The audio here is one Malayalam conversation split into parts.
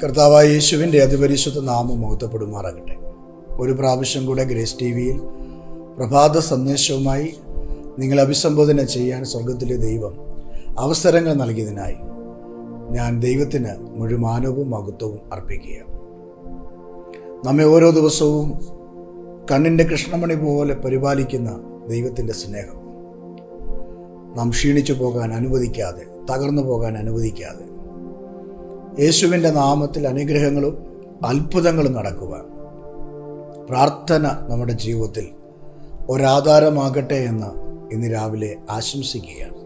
കർത്താവായ യേശുവിൻ്റെ അതിപരിശുദ്ധ നാമം മഹത്വപ്പെടുമാറാകട്ടെ. ഒരു പ്രാവശ്യം കൂടെ ഗ്രേസ് ടി വിയിൽ പ്രഭാത സന്ദേശവുമായി നിങ്ങളെ അഭിസംബോധന ചെയ്യാൻ സ്വർഗത്തിലെ ദൈവം അവസരങ്ങൾ നൽകിയതിനായി ഞാൻ ദൈവത്തിന് മുഴുമാനവും മഹത്വവും അർപ്പിക്കുകയാണ്. നമ്മെ ഓരോ ദിവസവും കണ്ണിൻ്റെ കൃഷ്ണമണി പോലെ പരിപാലിക്കുന്ന ദൈവത്തിൻ്റെ സ്നേഹം നാം ക്ഷീണിച്ചു പോകാൻ അനുവദിക്കാതെ, തകർന്നു പോകാൻ അനുവദിക്കാതെ, യേശുവിൻ്റെ നാമത്തിൽ അനുഗ്രഹങ്ങളും അത്ഭുതങ്ങളും നടക്കുവാൻ പ്രാർത്ഥന നമ്മുടെ ജീവിതത്തിൽ ഒരാധാരമാകട്ടെ എന്ന് ഇന്ന് രാവിലെ ആശംസിക്കുകയാണ്.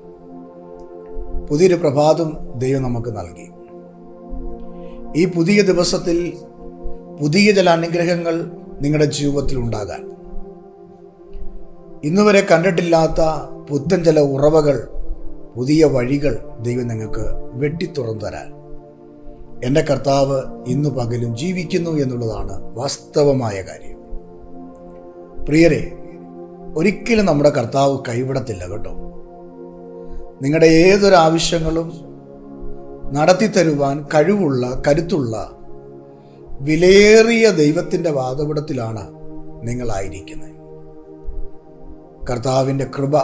പുതിയൊരു പ്രഭാതം ദൈവം നമുക്ക് നൽകി. ഈ പുതിയ ദിവസത്തിൽ പുതിയ ചില അനുഗ്രഹങ്ങൾ നിങ്ങളുടെ ജീവിതത്തിൽ ഉണ്ടാകാൻ, ഇന്നുവരെ കണ്ടിട്ടില്ലാത്ത പുത്തൻ ചില ഉറവകൾ, പുതിയ വഴികൾ ദൈവം നിങ്ങൾക്ക് വെട്ടിത്തുറന്നു തരാൻ എൻ്റെ കർത്താവ് ഇന്നു പകലും ജീവിക്കുന്നു എന്നുള്ളതാണ് വാസ്തവമായ കാര്യം. പ്രിയരെ, ഒരിക്കലും നമ്മുടെ കർത്താവ് കൈവിടത്തില്ല കേട്ടോ. നിങ്ങളുടെ ഏതൊരു ആവശ്യങ്ങളും നടത്തിത്തരുവാൻ കഴിവുള്ള, കരുത്തുള്ള, വിലയേറിയ ദൈവത്തിൻ്റെ വാദപീഠത്തിലാണ് നിങ്ങളായിരിക്കുന്നത്. കർത്താവിൻ്റെ കൃപ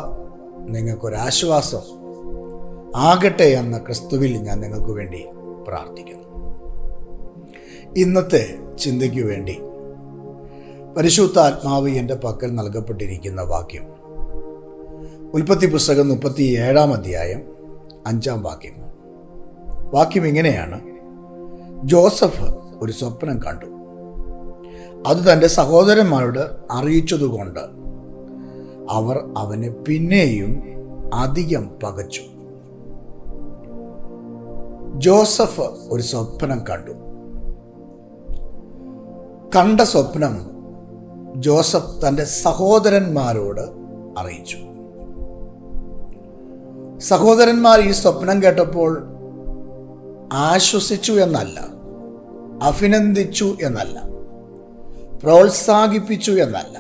നിങ്ങൾക്കൊരാശ്വാസം ആകട്ടെ എന്ന ക്രിസ്തുവിൽ ഞാൻ നിങ്ങൾക്ക് വേണ്ടി പ്രാർത്ഥിക്കുന്നു. ഇന്നത്തെ ചിന്തയ്ക്കു വേണ്ടി പരിശുദ്ധാത്മാവ് എൻ്റെ പക്കൽ നൽകപ്പെട്ടിരിക്കുന്ന വാക്യം ഉൽപ്പത്തി പുസ്തകം 37 അധ്യായം 5 വാക്യം. വാക്യം ഇങ്ങനെയാണ്: ജോസഫ് ഒരു സ്വപ്നം കണ്ടു, അത് തൻ്റെ സഹോദരന്മാരോട് അറിയിച്ചതുകൊണ്ട് അവർ അവനെ പിന്നെയും അധികം പകച്ചു. ജോസഫ് ഒരു സ്വപ്നം കണ്ട സ്വപ്നം ജോസഫ് തൻ്റെ സഹോദരന്മാരോട് അറിയിച്ചു. സഹോദരന്മാർ ഈ സ്വപ്നം കേട്ടപ്പോൾ ആശ്വസിച്ചു എന്നല്ല, അഭിനന്ദിച്ചു എന്നല്ല, പ്രോത്സാഹിപ്പിച്ചു എന്നല്ല.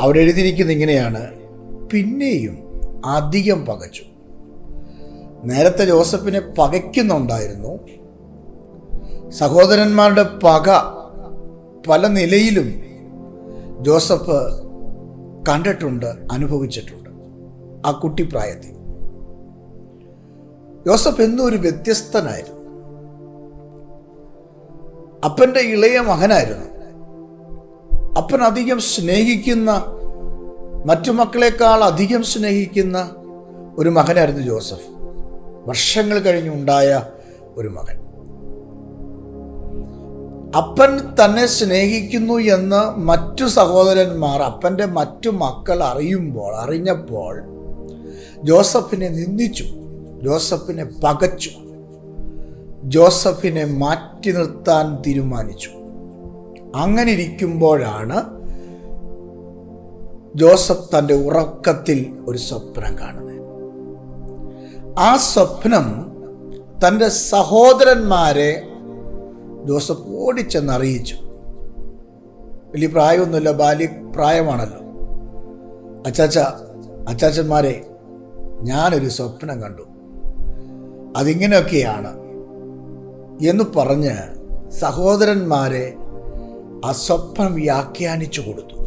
അവിടെ എഴുതിയിരിക്കുന്നത് ഇങ്ങനെയാണ്: പിന്നെയും അധികം പകച്ചു. നേരത്തെ ജോസഫിനെ പകയ്ക്കുന്നുണ്ടായിരുന്നു. സഹോദരന്മാരുടെ പക പല നിലയിലും ജോസഫ് കണ്ടിട്ടുണ്ട്, അനുഭവിച്ചിട്ടുണ്ട്. ആ കുട്ടിപ്രായത്തിൽ ജോസഫ് എന്നും ഒരു വ്യത്യസ്തനായിരുന്നു. അപ്പൻ്റെ ഇളയ മകനായിരുന്നു. അപ്പൻ അധികം സ്നേഹിക്കുന്ന, മറ്റു മക്കളെക്കാൾ അധികം സ്നേഹിക്കുന്ന ഒരു മകനായിരുന്നു ജോസഫ്. വർഷങ്ങൾ കഴിഞ്ഞുണ്ടായ ഒരു മകൻ. അപ്പൻ സ്നേഹിക്കുന്നു എന്ന് മറ്റു സഹോദരന്മാർ, അപ്പൻ്റെ മറ്റു മക്കൾ അറിഞ്ഞപ്പോൾ ജോസഫിനെ നിന്ദിച്ചു, ജോസഫിനെ പകച്ചു, ജോസഫിനെ മാറ്റി നിർത്താൻ തീരുമാനിച്ചു. അങ്ങനെ ഇരിക്കുമ്പോഴാണ് ജോസഫ് തൻ്റെ ഉറക്കത്തിൽ ഒരു സ്വപ്നം കാണുന്നത്. ആ സ്വപ്നം തൻ്റെ സഹോദരന്മാരെ ജോസഫ് ഓടിച്ചെന്നറിയിച്ചു. വലിയ പ്രായമൊന്നുമില്ല, ബാല്യപ്രായമാണല്ലോ. അച്ചാച്ചന്മാരെ, ഞാനൊരു സ്വപ്നം കണ്ടു, അതിങ്ങനെയൊക്കെയാണ് എന്ന് പറഞ്ഞ് സഹോദരന്മാരെ ആ സ്വപ്നം വ്യാഖ്യാനിച്ചു കൊടുത്തു.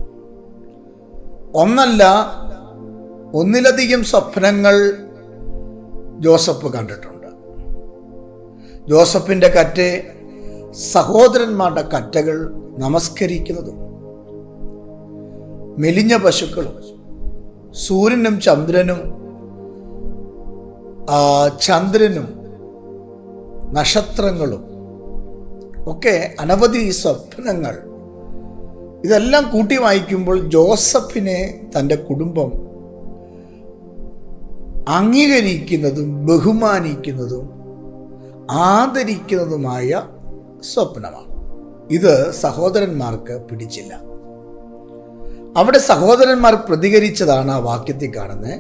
ഒന്നല്ല, ഒന്നിലധികം സ്വപ്നങ്ങൾ ജോസഫ് കണ്ടിട്ടുണ്ട്. ജോസഫിൻ്റെ കറ്റെ സഹോദരന്മാരുടെ കറ്റകൾ നമസ്കരിക്കുന്നതും, മെലിഞ്ഞ പശുക്കളും, സൂര്യനും ചന്ദ്രനും നക്ഷത്രങ്ങളും ഒക്കെ അനവധി സ്വപ്നങ്ങൾ. ഇതെല്ലാം കൂട്ടി വായിക്കുമ്പോൾ ജോസഫിനെ തൻ്റെ കുടുംബം അംഗീകരിക്കുന്നതും ബഹുമാനിക്കുന്നതും ആദരിക്കുന്നതുമായ സ്വപ്നമാണ്. ഇത് സഹോദരന്മാർക്ക് പിടിച്ചില്ല. അവിടെ സഹോദരന്മാർ പ്രതികരിച്ചതാണ് ആ വാക്യത്തിൽ കാണുന്നത്.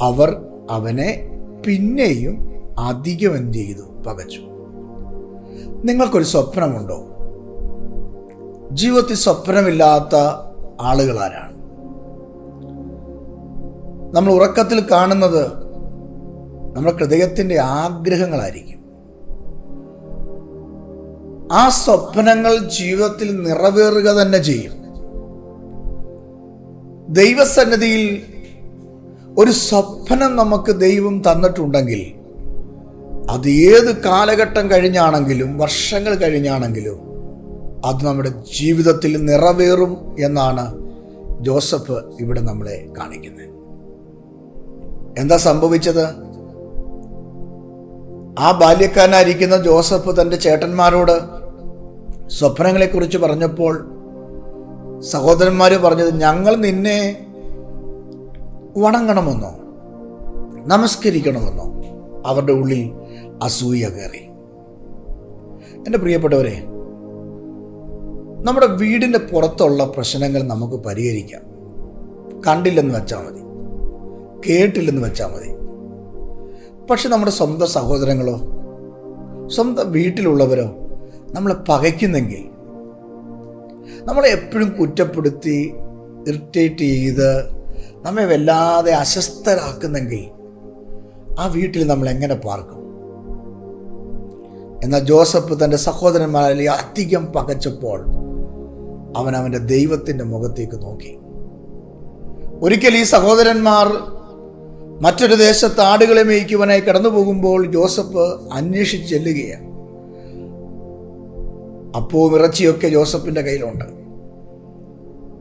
അവർ അവനെ പിന്നെയും അധികം എന്ത് ചെയ്തു? പകച്ചു. നിങ്ങൾക്കൊരു സ്വപ്നമുണ്ടോ? ജീവിതത്തിൽ സ്വപ്നമില്ലാത്ത ആളുകളാരാണ്? നമ്മൾ ഉറക്കത്തിൽ കാണുന്നത് നമ്മുടെ ഹൃദയത്തിൻ്റെ ആഗ്രഹങ്ങളായിരിക്കും. ആ സ്വപ്നങ്ങൾ ജീവിതത്തിൽ നിറവേറുക തന്നെ ചെയ്യും. ദൈവസന്നിധിയിൽ ഒരു സ്വപ്നം നമുക്ക് ദൈവം തന്നിട്ടുണ്ടെങ്കിൽ അത് ഏത് കാലഘട്ടം കഴിഞ്ഞാണെങ്കിലും വർഷങ്ങൾ കഴിഞ്ഞാണെങ്കിലും അത് നമ്മുടെ ജീവിതത്തിൽ നിറവേറും എന്നാണ് ജോസഫ് ഇവിടെ നമ്മളെ കാണിക്കുന്നത്. എന്താ സംഭവിച്ചത്? ആ ബാല്യക്കാരനായിരിക്കുന്ന ജോസഫ് തൻ്റെ ചേട്ടന്മാരോട് സ്വപ്നങ്ങളെക്കുറിച്ച് പറഞ്ഞപ്പോൾ സഹോദരന്മാർ പറഞ്ഞത്, ഞങ്ങൾ നിന്നെ വണങ്ങണമെന്നോ നമസ്കരിക്കണമെന്നോ അവരുടെ ഉള്ളിൽ അസൂയ കയറി. എൻ്റെ പ്രിയപ്പെട്ടവരെ, നമ്മുടെ വീടിൻ്റെ പുറത്തുള്ള പ്രശ്നങ്ങൾ നമുക്ക് പരിഹരിക്കാം. കണ്ടില്ലെന്ന് വെച്ചാൽ മതി, കേട്ടില്ലെന്ന് വെച്ചാൽ മതി. പക്ഷെ നമ്മുടെ സ്വന്തം സഹോദരങ്ങളോ സ്വന്തം വീട്ടിലുള്ളവരോ നമ്മളെ പകയ്ക്കുന്നെങ്കിൽ, നമ്മളെ എപ്പോഴും കുറ്റപ്പെടുത്തി ഇറിറ്റേറ്റ് ചെയ്ത് നമ്മെ വല്ലാതെ അസ്വസ്ഥരാക്കുന്നെങ്കിൽ ആ വീട്ടിൽ നമ്മൾ എങ്ങനെ പാർക്കും? എന്നാൽ ജോസഫ് തൻ്റെ സഹോദരന്മാരിൽ അധികം പകച്ചപ്പോൾ അവൻ്റെ ദൈവത്തിൻ്റെ മുഖത്തേക്ക് നോക്കി. ഒരിക്കൽ ഈ സഹോദരന്മാർ മറ്റൊരു ദേശത്ത് ആടുകളെ മേയ്ക്കുവാനായി കടന്നു പോകുമ്പോൾ ജോസഫ് അന്വേഷിച്ച് ചെല്ലുകയാണ്. അപ്പവും ഇറച്ചിയൊക്കെ ജോസഫിൻ്റെ കയ്യിലുണ്ട്.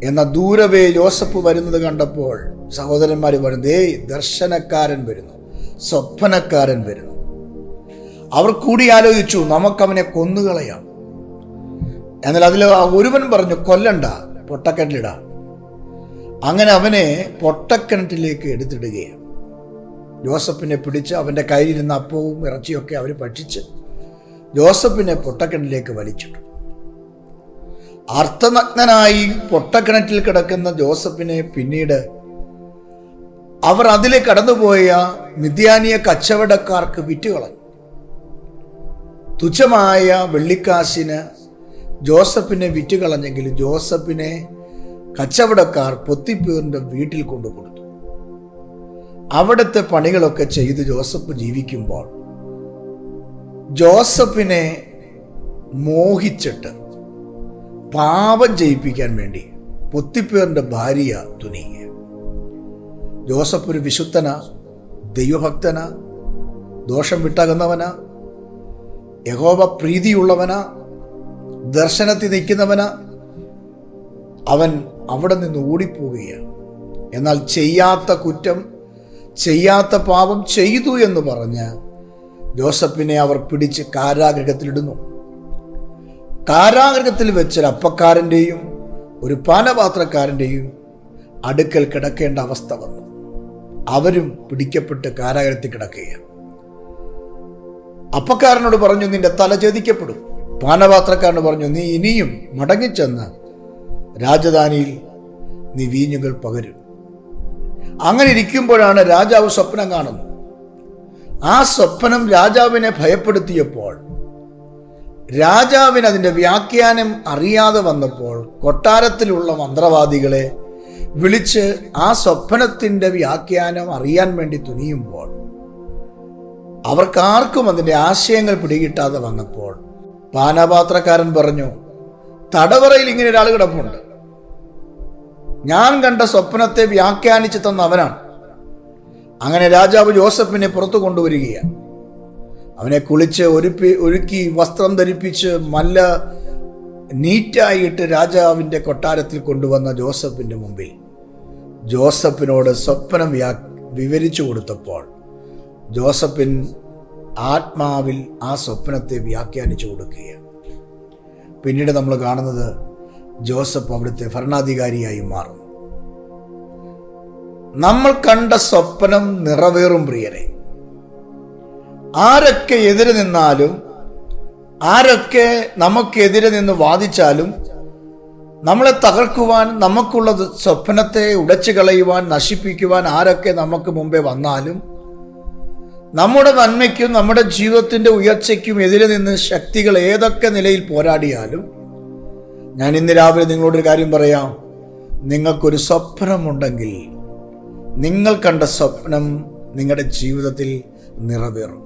എന്നാൽ ദൂരവേ ജോസഫ് വരുന്നത് കണ്ടപ്പോൾ സഹോദരന്മാർ പറഞ്ഞു, ദർശനക്കാരൻ വരുന്നു, സ്വപ്നക്കാരൻ വരുന്നു. അവർ കൂടി ആലോചിച്ചു, നമുക്കവനെ കൊന്നുകളയാം. എന്നാൽ അതിൽ ഒരുവൻ പറഞ്ഞു, കൊല്ലണ്ട, പൊട്ടക്കിണറ്റിലിടാം. അങ്ങനെ അവനെ പൊട്ടക്കിണറ്റിലേക്ക് എടുത്തിടുകയാണ്. ജോസഫിനെ പിടിച്ച് അവൻ്റെ കയ്യിലിരുന്ന അപ്പവും ഇറച്ചിയൊക്കെ അവർ ഭക്ഷിച്ച് ജോസഫിനെ പൊട്ടക്കിണറ്റിലേക്ക് വലിച്ചിട്ടു. അർത്ഥനഗ്നനായി പൊട്ടക്കിണറ്റിൽ കിടക്കുന്ന ജോസഫിനെ പിന്നീട് അവർ അതിലെ കടന്നുപോയ മിദ്യാനിയ കച്ചവടക്കാർക്ക് വിറ്റുകളഞ്ഞു. തുച്ഛമായ വെള്ളിക്കാശിന് ജോസഫിനെ വിറ്റുകളഞ്ഞെങ്കിലും ജോസഫിനെ കച്ചവടക്കാർ പൊത്തിപ്പേറിൻ്റെ വീട്ടിൽ കൊണ്ടുകൊടുത്തു. അവിടുത്തെ പണികളൊക്കെ ചെയ്ത് ജോസഫ് ജീവിക്കുമ്പോൾ ജോസഫിനെ മോഹിച്ചിട്ട് പാപം ചെയ്യിപ്പിക്കാൻ വേണ്ടി പൊത്തിപ്പേറിൻ്റെ ഭാര്യ തുനിയുക. ജോസഫ് ഒരു വിശുദ്ധന, ദൈവഭക്തന, ദോഷം വിട്ടകുന്നവന, യഹോവ പ്രീതിയുള്ളവന, ദർശനത്തിൽ നിൽക്കുന്നവന. അവൻ അവിടെ നിന്ന് ഓടിപ്പോവുകയാണ്. എന്നാൽ ചെയ്യാത്ത കുറ്റം, ചെയ്യാത്ത പാപം ചെയ്തു എന്ന് പറഞ്ഞ് ജോസഫിനെ അവർ പിടിച്ച് കാരാഗൃഹത്തിലിടുന്നു. കാരാഗൃഹത്തിൽ വെച്ചൊരു അപ്പക്കാരൻ്റെയും ഒരു പാനപാത്രക്കാരൻ്റെയും അടുക്കൽ കിടക്കേണ്ട അവസ്ഥ വന്നു. അവരും പിടിക്കപ്പെട്ട് കാരാഗൃഹത്തിൽ കിടക്കുകയാണ്. അപ്പക്കാരനോട് പറഞ്ഞു, നിന്റെ തല ഛേദിക്കപ്പെടും. പാനപാത്രക്കാരനോട് പറഞ്ഞു, നീ ഇനിയും മടങ്ങിച്ചെന്ന് രാജധാനിയിൽ നീ വീഞ്ഞുകൾ പകരും. അങ്ങനെ ഇരിക്കുമ്പോഴാണ് രാജാവ് സ്വപ്നം കാണുന്നത്. ആ സ്വപ്നം രാജാവിനെ ഭയപ്പെടുത്തിയപ്പോൾ രാജാവിന് അതിൻ്റെ വ്യാഖ്യാനം അറിയാതെ വന്നപ്പോൾ കൊട്ടാരത്തിലുള്ള മന്ത്രവാദികളെ വിളിച്ച് ആ സ്വപ്നത്തിൻ്റെ വ്യാഖ്യാനം അറിയാൻ വേണ്ടി തുനിയുമ്പോൾ അവർക്കാർക്കും അതിൻ്റെ ആശയങ്ങൾ പിടികിട്ടാതെ വന്നപ്പോൾ പാനപാത്രക്കാരൻ പറഞ്ഞു, തടവറയിൽ ഇങ്ങനെ ഒരാൾ കിടപ്പുണ്ട്, ഞാൻ കണ്ട സ്വപ്നത്തെ വ്യാഖ്യാനിച്ചു തന്ന അവനാണ്. അങ്ങനെ രാജാവ് ജോസഫിനെ പുറത്തു കൊണ്ടുവരികയാണ്. അവനെ കുളിച്ച് ഒരുക്കി വസ്ത്രം ധരിപ്പിച്ച് നല്ല നീറ്റായിട്ട് രാജാവിൻ്റെ കൊട്ടാരത്തിൽ കൊണ്ടുവന്ന ജോസഫിൻ്റെ മുമ്പിൽ ജോസഫിനോട് സ്വപ്നം വിവരിച്ചു കൊടുത്തപ്പോൾ ജോസഫിൻ ആത്മാവിൽ ആ സ്വപ്നത്തെ വ്യാഖ്യാനിച്ചു കൊടുക്കുകയാണ്. പിന്നീട് നമ്മൾ കാണുന്നത് ജോസഫ് അവിടുത്തെ ഭരണാധികാരിയായി മാറുന്നു. നമ്മൾ കണ്ട സ്വപ്നം നിറവേറും പ്രിയരെ. ആരൊക്കെ എതിരെ നിന്നാലും, ആരൊക്കെ നമുക്കെതിരെ നിന്ന് വാദിച്ചാലും, നമ്മളെ തകർക്കുവാൻ, നമുക്കുള്ള സ്വപ്നത്തെ ഉടച്ചു കളയുവാൻ, നശിപ്പിക്കുവാൻ ആരൊക്കെ നമുക്ക് മുമ്പേ വന്നാലും, നമ്മുടെ നന്മയ്ക്കും നമ്മുടെ ജീവിതത്തിൻ്റെ ഉയർച്ചയ്ക്കും എതിരെ നിന്ന് ശക്തികൾ ഏതൊക്കെ നിലയിൽ പോരാടിയാലും, ഞാൻ ഇന്ന് രാവിലെ നിങ്ങളോടൊരു കാര്യം പറയാം. നിങ്ങൾക്കൊരു സ്വപ്നമുണ്ടെങ്കിൽ നിങ്ങൾ കണ്ട സ്വപ്നം നിങ്ങളുടെ ജീവിതത്തിൽ നിറവേറും.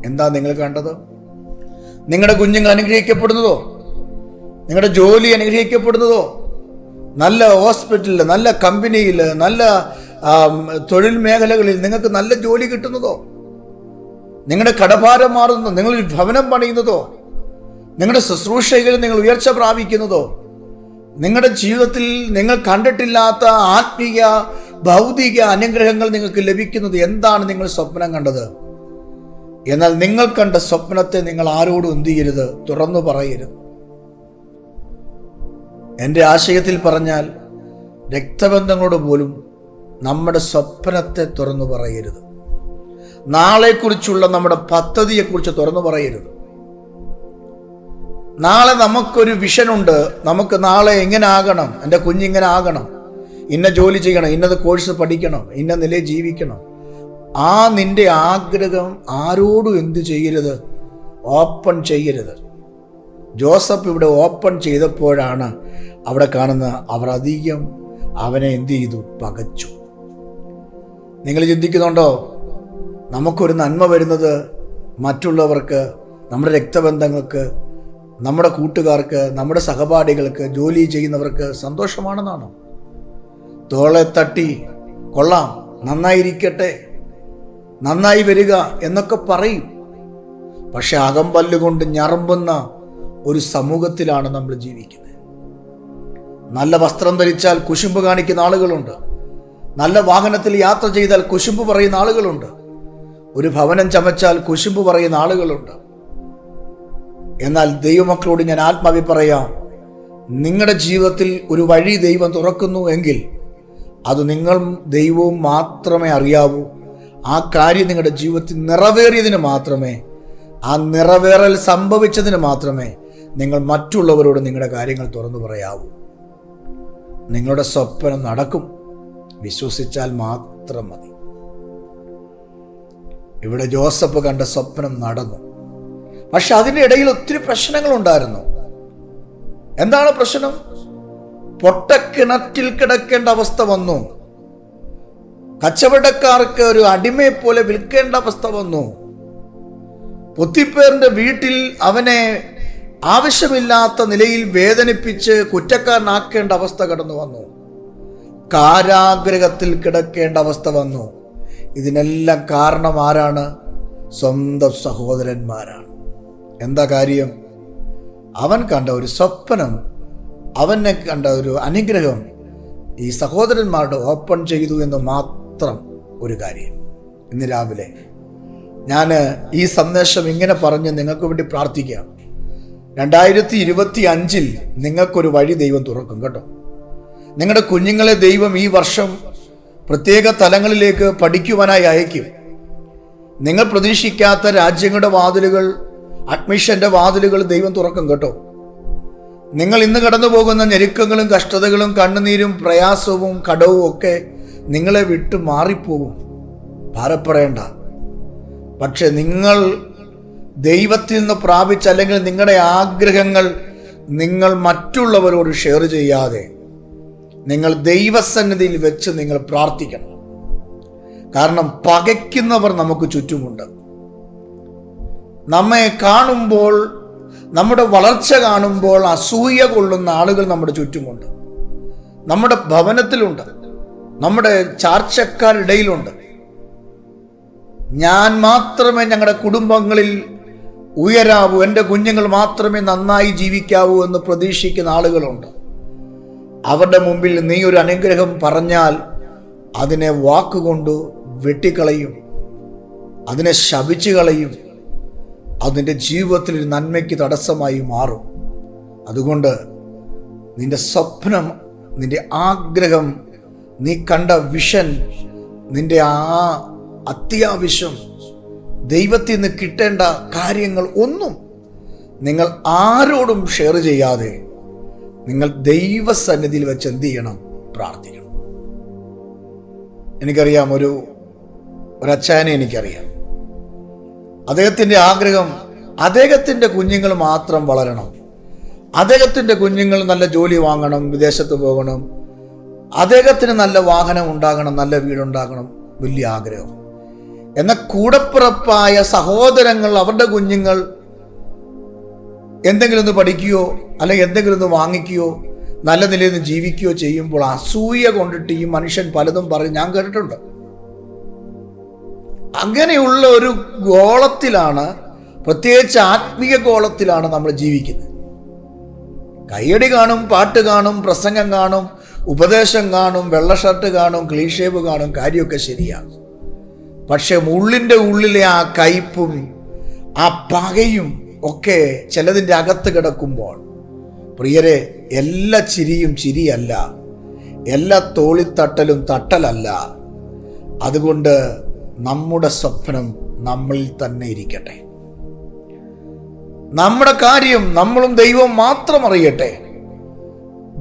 എന്താ നിങ്ങൾ കണ്ടത്? നിങ്ങളുടെ കുഞ്ഞുങ്ങൾ അനുഗ്രഹിക്കപ്പെടുന്നതോ? നിങ്ങളുടെ ജോലി അനുഗ്രഹിക്കപ്പെടുന്നതോ? നല്ല ഹോസ്പിറ്റലിൽ, നല്ല കമ്പനിയിൽ, നല്ല തൊഴിൽ മേഖലകളിൽ നിങ്ങൾക്ക് നല്ല ജോലി കിട്ടുന്നതോ? നിങ്ങളുടെ കടഭാരം മാറുന്നതോ? നിങ്ങൾ ഭവനം പണിയുന്നതോ? നിങ്ങളുടെ ശുശ്രൂഷയിൽ നിങ്ങൾ ഉയർച്ച പ്രാപിക്കുന്നതോ? നിങ്ങളുടെ ജീവിതത്തിൽ നിങ്ങൾ കണ്ടിട്ടില്ലാത്ത ആത്മീയ ഭൗതിക അനുഗ്രഹങ്ങൾ നിങ്ങൾക്ക് ലഭിക്കുന്നത് എന്താണ് നിങ്ങൾ സ്വപ്നം കണ്ടത്? എന്നാൽ നിങ്ങൾ കണ്ട സ്വപ്നത്തെ നിങ്ങൾ ആരോടും എന്ത് ചെയ്യരുത്? തുറന്നു പറയരുത്. എൻ്റെ ആശയത്തിൽ പറഞ്ഞാൽ രക്തബന്ധങ്ങളോട് പോലും നമ്മുടെ സ്വപ്നത്തെ തുറന്നു പറയരുത്. നാളെക്കുറിച്ചുള്ള നമ്മുടെ പദ്ധതിയെക്കുറിച്ച് തുറന്നു പറയരുത്. നാളെ നമുക്കൊരു വിഷനുണ്ട്. നമുക്ക് നാളെ എങ്ങനെ ആകണം, എൻ്റെ കുഞ്ഞിങ്ങനെ ആകണം, ഇന്ന ജോലി ചെയ്യണം, ഇന്നത് കോഴ്സ് പഠിക്കണം, ഇന്ന നിലയിൽ ജീവിക്കണം. ആ നിന്റെ ആഗ്രഹം ആരോടും എന്ത് ചെയ്യരുത്? ഓപ്പൺ ചെയ്യരുത്. ജോസഫ് ഇവിടെ ഓപ്പൺ ചെയ്തപ്പോഴാണ് അവിടെ കാണുന്ന അവർ അധികം അവനെ എന്ത് ചെയ്തു? പകച്ചു. നിങ്ങൾ ചിന്തിക്കുന്നുണ്ടോ? നമുക്കൊരു നന്മ വരുന്നത് മറ്റുള്ളവർക്ക്, നമ്മുടെ രക്തബന്ധങ്ങൾക്ക്, നമ്മുടെ കൂട്ടുകാർക്ക്, നമ്മുടെ സഹപാഠികൾക്ക്, ജോലി ചെയ്യുന്നവർക്ക് സന്തോഷമാണെന്നാണോ? തോളെ തട്ടി കൊള്ളാം, നന്നായിരിക്കട്ടെ, നന്നായി വരിക എന്നൊക്കെ പറയും. പക്ഷെ അകമ്പല്ലുകൊണ്ട് ഞറമ്പുന്ന ഒരു സമൂഹത്തിലാണ് നമ്മൾ ജീവിക്കുന്നത്. നല്ല വസ്ത്രം ധരിച്ചാൽ കുശുമ്പ് കാണിക്കുന്ന ആളുകളുണ്ട്. നല്ല വാഹനത്തിൽ യാത്ര ചെയ്താൽ കുശുമ്പ് പറയുന്ന ആളുകളുണ്ട്. ഒരു ഭവനം ചമച്ചാൽ കുശുമ്പ് പറയുന്ന ആളുകളുണ്ട്. എന്നാൽ ദൈവമക്കളോട് ഞാൻ ആത്മാവി പറയാം, നിങ്ങളുടെ ജീവിതത്തിൽ ഒരു വഴി ദൈവം തുറക്കുന്നു എങ്കിൽ അത് നിങ്ങൾ ദൈവവും മാത്രമേ അറിയാവൂ. ആ കാര്യം നിങ്ങളുടെ ജീവിതത്തിൽ നിറവേറിയതിന് മാത്രമേ, ആ നിറവേറൽ സംഭവിച്ചതിന് മാത്രമേ നിങ്ങൾ മറ്റുള്ളവരോട് നിങ്ങളുടെ കാര്യങ്ങൾ തുറന്നു പറയാവൂ. നിങ്ങളുടെ സ്വപ്നം നടക്കും, വിശ്വസിച്ചാൽ മാത്രം മതി. ഇവിടെ ജോസഫ് കണ്ട സ്വപ്നം നടന്നു. പക്ഷെ അതിൻ്റെ ഇടയിൽ ഒത്തിരി പ്രശ്നങ്ങളുണ്ടായിരുന്നു. എന്താണ് പ്രശ്നം? പൊട്ടക്കിണറ്റിൽ കിടക്കേണ്ട അവസ്ഥ വന്നു. കച്ചവടക്കാർക്ക് ഒരു അടിമയെ പോലെ വിൽക്കേണ്ട അവസ്ഥ വന്നു. പൊത്തിപ്പേറിന്റെ വീട്ടിൽ അവനെ ആവശ്യമില്ലാത്ത നിലയിൽ വേദനിപ്പിച്ച് കുറ്റക്കാരനാക്കേണ്ട അവസ്ഥ കടന്നു വന്നു. കാരാഗ്രഹത്തിൽ കിടക്കേണ്ട അവസ്ഥ വന്നു. ഇതിനെല്ലാം കാരണം ആരാണ്? സ്വന്തം സഹോദരന്മാരാണ്. എന്താ കാര്യം? അവൻ കണ്ട ഒരു സ്വപ്നം, അവനെ കണ്ട ഒരു അനുഗ്രഹം ഈ സഹോദരന്മാരുടെ ഓപ്പൺ ചെയ്തു എന്ന് മാത്രം ഒരു കാര്യം. ഇന്ന് രാവിലെ ഞാൻ ഈ സന്ദേശം ഇങ്ങനെ പറഞ്ഞ് നിങ്ങൾക്ക് വേണ്ടി പ്രാർത്ഥിക്കാം. 2025 നിങ്ങൾക്കൊരു വഴി ദൈവം തുറക്കും കേട്ടോ. നിങ്ങളുടെ കുഞ്ഞുങ്ങളെ ദൈവം ഈ വർഷം പ്രത്യേക തലങ്ങളിലേക്ക് പഠിക്കുവാനായി അയക്കും. നിങ്ങൾ പ്രതീക്ഷിക്കാത്ത രാജ്യങ്ങളുടെ വാതിലുകൾ, അഡ്മിഷന്റെ വാതിലുകൾ ദൈവം തുറക്കും കേട്ടോ. നിങ്ങൾ ഇന്ന് കടന്നു പോകുന്ന ഞെരുക്കങ്ങളും കഷ്ടതകളും കണ്ണുനീരും പ്രയാസവും കടവും ഒക്കെ നിങ്ങളെ വിട്ട് മാറിപ്പോകും. ഭാരപ്പെടേണ്ട. പക്ഷെ നിങ്ങൾ ദൈവത്തിൽ നിന്ന് പ്രാപിച്ച, അല്ലെങ്കിൽ നിങ്ങളുടെ ആഗ്രഹങ്ങൾ നിങ്ങൾ മറ്റുള്ളവരോട് ഷെയർ ചെയ്യാതെ നിങ്ങൾ ദൈവസന്നിധിയിൽ വെച്ച് നിങ്ങൾ പ്രാർത്ഥിക്കണം. കാരണം പകയ്ക്കുന്നവർ നമുക്ക് ചുറ്റുമുണ്ട്. നമ്മെ കാണുമ്പോൾ, നമ്മുടെ വളർച്ച കാണുമ്പോൾ അസൂയ കൊള്ളുന്ന ആളുകൾ നമ്മുടെ ചുറ്റുമുണ്ട്. നമ്മുടെ ഭവനത്തിലുണ്ട്, നമ്മുടെ ചാർച്ചക്കാരിടയിലുണ്ട്. ഞാൻ മാത്രമേ ഞങ്ങളുടെ കുടുംബങ്ങളിൽ ഉയരാവൂ, എൻ്റെ കുഞ്ഞുങ്ങൾ മാത്രമേ നന്നായി ജീവിക്കാവൂ എന്ന് പ്രതീക്ഷിക്കുന്ന ആളുകളുണ്ട്. അവരുടെ മുമ്പിൽ നീ ഒരു അനുഗ്രഹം പറഞ്ഞാൽ അതിനെ വാക്കുകൊണ്ട് വെട്ടിക്കളയും, അതിനെ ശപിച്ചു കളയും. അതിൻ്റെ ജീവിതത്തിൽ ഒരു നന്മയ്ക്ക് തടസ്സമായി മാറും. അതുകൊണ്ട് നിന്റെ സ്വപ്നം, നിന്റെ ആഗ്രഹം, നീ കണ്ട വിഷൻ, നിന്റെ ആ അത്യാവശ്യം ദൈവത്തിൽ നിന്ന് കിട്ടേണ്ട കാര്യങ്ങൾ ഒന്നും നിങ്ങൾ ആരോടും ഷെയർ ചെയ്യാതെ നിങ്ങൾ ദൈവസന്നിധിയിൽ വെച്ച് എന്ത് ചെയ്യണം? പ്രാർത്ഥിക്കണം. എനിക്കറിയാം, ഒരു അച്ചായനെ എനിക്കറിയാം. അദ്ദേഹത്തിൻ്റെ ആഗ്രഹം അദ്ദേഹത്തിൻ്റെ കുഞ്ഞുങ്ങൾ മാത്രം വളരണം, അദ്ദേഹത്തിൻ്റെ കുഞ്ഞുങ്ങൾ നല്ല ജോലി വാങ്ങണം, വിദേശത്ത് പോകണം, അദ്ദേഹത്തിന് നല്ല വാഹനം ഉണ്ടാകണം, നല്ല വീടുണ്ടാകണം, വലിയ ആഗ്രഹം. എന്നാൽ കൂടപ്പിറപ്പായ സഹോദരങ്ങൾ, അവരുടെ കുഞ്ഞുങ്ങൾ എന്തെങ്കിലും ഒന്ന് പഠിക്കുകയോ അല്ലെങ്കിൽ എന്തെങ്കിലും ഒന്ന് വാങ്ങിക്കുകയോ നല്ല നിലയിൽ നിന്ന് ജീവിക്കുകയോ ചെയ്യുമ്പോൾ അസൂയ കൊണ്ടിട്ട് ഈ മനുഷ്യൻ പലതും പറയും. ഞാൻ കേട്ടിട്ടുണ്ട്. അങ്ങനെയുള്ള ഒരു ഗോളത്തിലാണ്, പ്രത്യേകിച്ച് ആത്മീയ ഗോളത്തിലാണ് നമ്മൾ ജീവിക്കുന്നത്. കയ്യടി കാണും, പാട്ട് കാണും, പ്രസംഗം കാണും, ഉപദേശം കാണും, വെള്ള ഷർട്ട് കാണും, ക്ലീഷേവ് കാണും, കാര്യമൊക്കെ ശരിയാണ്. പക്ഷെ ഉള്ളിൻ്റെ ഉള്ളിലെ ആ കയ്പും ആ പകയും ഒക്കെ ചിലതിൻ്റെ അകത്ത് കിടക്കുമ്പോൾ, പ്രിയരെ, എല്ലാ ചിരിയും ചിരിയല്ല, എല്ലാ തോളിത്തട്ടലും തട്ടലല്ല. അതുകൊണ്ട് നമ്മുടെ സ്വപ്നം നമ്മളിൽ തന്നെ ഇരിക്കട്ടെ. നമ്മുടെ കാര്യം നമ്മളും ദൈവം മാത്രം അറിയട്ടെ.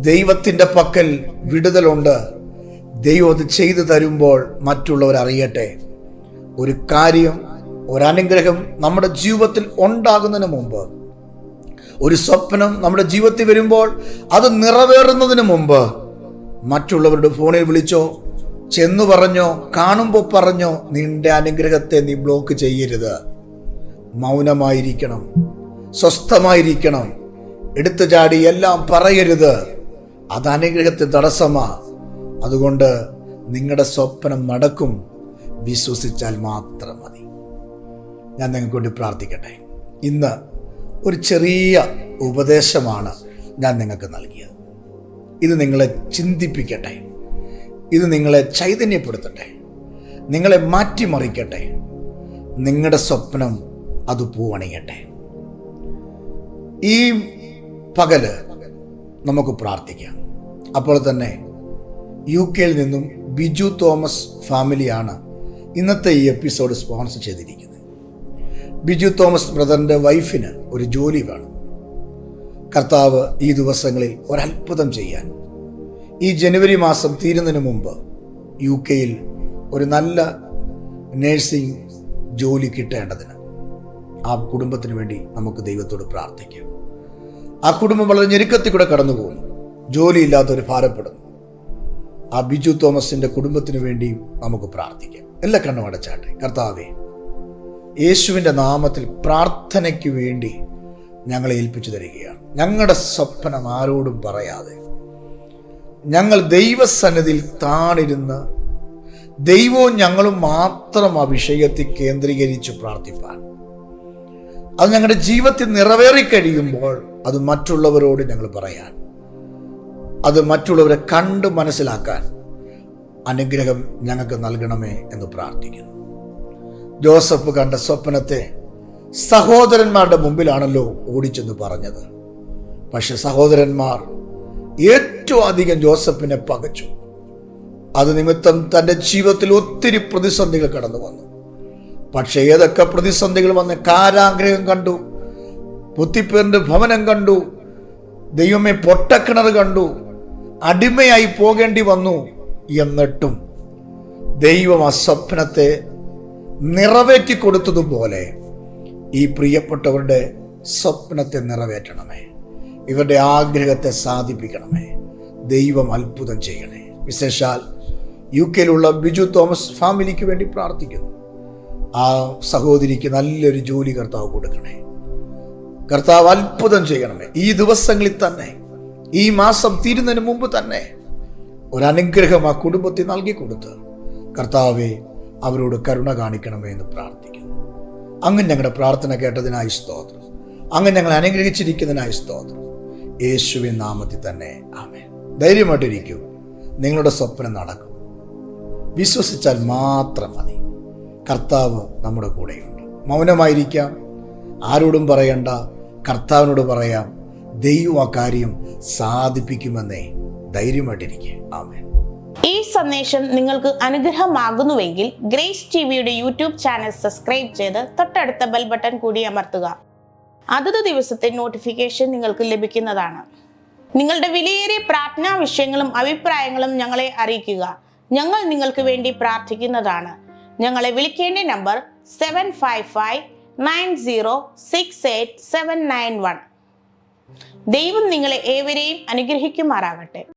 ദൈവത്തിൻ്റെ പക്കൽ വിടുതലുണ്ട്. ദൈവം അത് ചെയ്തു തരുമ്പോൾ മറ്റുള്ളവർ അറിയട്ടെ. ഒരു കാര്യം, ഒരനുഗ്രഹം നമ്മുടെ ജീവിതത്തിൽ ഉണ്ടാകുന്നതിന് മുമ്പ്, ഒരു സ്വപ്നം നമ്മുടെ ജീവിതത്തിൽ വരുമ്പോൾ അത് നിറവേറുന്നതിന് മുമ്പ് മറ്റുള്ളവരുടെ ഫോണിൽ വിളിച്ചോ, ചെന്നു പറഞ്ഞോ, കാണുമ്പോൾ പറഞ്ഞോ നിന്റെ അനുഗ്രഹത്തെ നീ ബ്ലോക്ക് ചെയ്യരുത്. മൗനമായിരിക്കണം, സ്വസ്ഥമായിരിക്കണം. എടുത്തു ചാടി എല്ലാം പറയരുത്. അത് അനുഗ്രഹത്തിന് തടസ്സമാ. അതുകൊണ്ട് നിങ്ങളുടെ സ്വപ്നം നടക്കും, വിശ്വസിച്ചാൽ മാത്രം മതി. ഞാൻ നിങ്ങൾക്ക് വേണ്ടി പ്രാർത്ഥിക്കട്ടെ. ഇന്ന് ഒരു ചെറിയ ഉപദേശമാണ് ഞാൻ നിങ്ങൾക്ക് നൽകിയത്. ഇത് നിങ്ങളെ ചിന്തിപ്പിക്കട്ടെ, ഇത് നിങ്ങളെ ചൈതന്യപ്പെടുത്തട്ടെ, നിങ്ങളെ മാറ്റിമറിക്കട്ടെ. നിങ്ങളുടെ സ്വപ്നം അത് പൂവണിയട്ടെ. ഈ പകല് നമുക്ക് പ്രാർത്ഥിക്കാം. അപ്പോൾ തന്നെ UK നിന്നും ബിജു തോമസ് ഫാമിലിയാണ് ഇന്നത്തെ ഈ എപ്പിസോഡ് സ്പോൺസർ ചെയ്തിരിക്കുന്നത്. ബിജു തോമസ് ബ്രദറിൻ്റെ വൈഫിന് ഒരു ജോലി വേണം. കർത്താവ് ഈ ദിവസങ്ങളിൽ ഒരത്ഭുതം ചെയ്യാൻ, ഈ ജനുവരി മാസം തീരുന്നതിന് മുമ്പ് UK ഒരു നല്ല നേഴ്സിംഗ് ജോലി കിട്ടേണ്ടതിന് ആ കുടുംബത്തിന് വേണ്ടി നമുക്ക് ദൈവത്തോട് പ്രാർത്ഥിക്കാം. ആ കുടുംബം വളരെ ഞെരുക്കത്തിൽ കൂടെ കടന്നു പോകുന്നു, ജോലിയില്ലാത്തവർ ഭാരപ്പെടുന്നു. ആ ബിജു തോമസിൻ്റെ കുടുംബത്തിന് വേണ്ടിയും നമുക്ക് പ്രാർത്ഥിക്കാം. എല്ലാ കണ്ണും അടച്ചാട്ടെ. കർത്താവേ, യേശുവിൻ്റെ നാമത്തിൽ പ്രാർത്ഥനയ്ക്ക് വേണ്ടി ഞങ്ങളെ ഏൽപ്പിച്ചു തരികയാണ്. ഞങ്ങളുടെ സ്വപ്നം ആരോടും പറയാതെ ഞങ്ങൾ ദൈവസന്നിധിയിൽ താണിരുന്ന് ദൈവവും ഞങ്ങളും മാത്രം ആ വിഷയത്തിൽ കേന്ദ്രീകരിച്ച് പ്രാർത്ഥിപ്പാൻ, അത് ഞങ്ങളുടെ ജീവിതത്തിൽ നിറവേറിക്കഴിയുമ്പോൾ അത് മറ്റുള്ളവരോട് ഞങ്ങൾ പറയാൻ, അത് മറ്റുള്ളവരെ കണ്ട് മനസ്സിലാക്കാൻ അനുഗ്രഹം ഞങ്ങൾക്ക് നൽകണമേ എന്ന് പ്രാർത്ഥിക്കുന്നു. ജോസഫ് കണ്ട സ്വപ്നത്തെ സഹോദരന്മാരുടെ മുമ്പിലാണല്ലോ ഓടിച്ചെന്ന് പറഞ്ഞത്. പക്ഷെ സഹോദരന്മാർ ഏറ്റവും അധികം ജോസഫിനെ പകച്ചു. അത് നിമിത്തം തൻ്റെ ജീവിതത്തിൽ ഒത്തിരി പ്രതിസന്ധികൾ കടന്നു വന്നു. പക്ഷെ ഏതൊക്കെ പ്രതിസന്ധികൾ വന്ന്, കാരാഗ്രഹം കണ്ടു, പുത്തിപ്പേറിൻ്റെ ഭവനം കണ്ടു, ദൈവമേ പൊട്ടക്കിണർ കണ്ടു, അടിമയായി പോകേണ്ടി വന്നു. എന്നിട്ടും ദൈവം ആ സ്വപ്നത്തെ നിറവേറ്റി കൊടുത്തതുപോലെ ഈ പ്രിയപ്പെട്ടവരുടെ സ്വപ്നത്തെ നിറവേറ്റണമേ. ഇവരുടെ ആഗ്രഹത്തെ സാധിപ്പിക്കണമേ. ദൈവം അത്ഭുതം ചെയ്യണേ. വിശേഷാൽ UK ബിജു തോമസ് ഫാമിലിക്ക് വേണ്ടി പ്രാർത്ഥിക്കുന്നു. ആ സഹോദരിക്ക് നല്ലൊരു ജോലി കർത്താവ് കൊടുക്കണേ. കർത്താവ് അത്ഭുതം ചെയ്യണമേ. ഈ ദിവസങ്ങളിൽ തന്നെ, ഈ മാസം തീരുന്നതിന് മുമ്പ് തന്നെ ഒരനുഗ്രഹം ആ കുടുംബത്തിൽ നൽകി കൊടുത്ത് കർത്താവെ അവരോട് കരുണ കാണിക്കണമേ എന്ന് പ്രാർത്ഥിക്കുന്നു. അങ്ങ് ഞങ്ങളുടെ പ്രാർത്ഥന കേട്ടതിനായി സ്തോത്രം. അങ്ങ് ഞങ്ങളെ അനുഗ്രഹിച്ചിരിക്കുന്നതിനായി സ്തോത്രം. യേശുവിൻ നാമത്തിൽ തന്നെ ആമേൻ. ധൈര്യമായിട്ടിരിക്കൂ. നിങ്ങളുടെ സ്വപ്നം നടക്കും. വിശ്വസിച്ചാൽ മാത്രം മതി. കർത്താവ് നമ്മുടെ കൂടെയുണ്ട്. മൗനമായിരിക്കാം, ആരോടും പറയണ്ട, കർത്താവിനോട് പറയാം. ദൈവം ആ കാര്യം സാധിപ്പിക്കുമെന്നേ. ധൈര്യമായിട്ടിരിക്കുക. ആമേൻ. ഈ സന്ദേശം നിങ്ങൾക്ക് അനുഗ്രഹമാകുന്നുവെങ്കിൽ ഗ്രേസ് ടിവിയുടെ യൂട്യൂബ് ചാനൽ സബ്സ്ക്രൈബ് ചെയ്ത് തൊട്ടടുത്ത ബെൽ ബട്ടൺ കൂടി അമർത്തുക. അതത് ദിവസത്തെ നോട്ടിഫിക്കേഷൻ നിങ്ങൾക്ക് ലഭിക്കുന്നതാണ്. നിങ്ങളുടെ വിലയേറിയ പ്രാർത്ഥനാ വിഷയങ്ങളും അഭിപ്രായങ്ങളും ഞങ്ങളെ അറിയിക്കുക. ഞങ്ങൾ നിങ്ങൾക്ക് വേണ്ടി പ്രാർത്ഥിക്കുന്നതാണ്. ഞങ്ങളെ വിളിക്കേണ്ട നമ്പർ 7559068791. ദൈവം നിങ്ങളെ ഏവരെയും അനുഗ്രഹിക്കുമാറാകട്ടെ.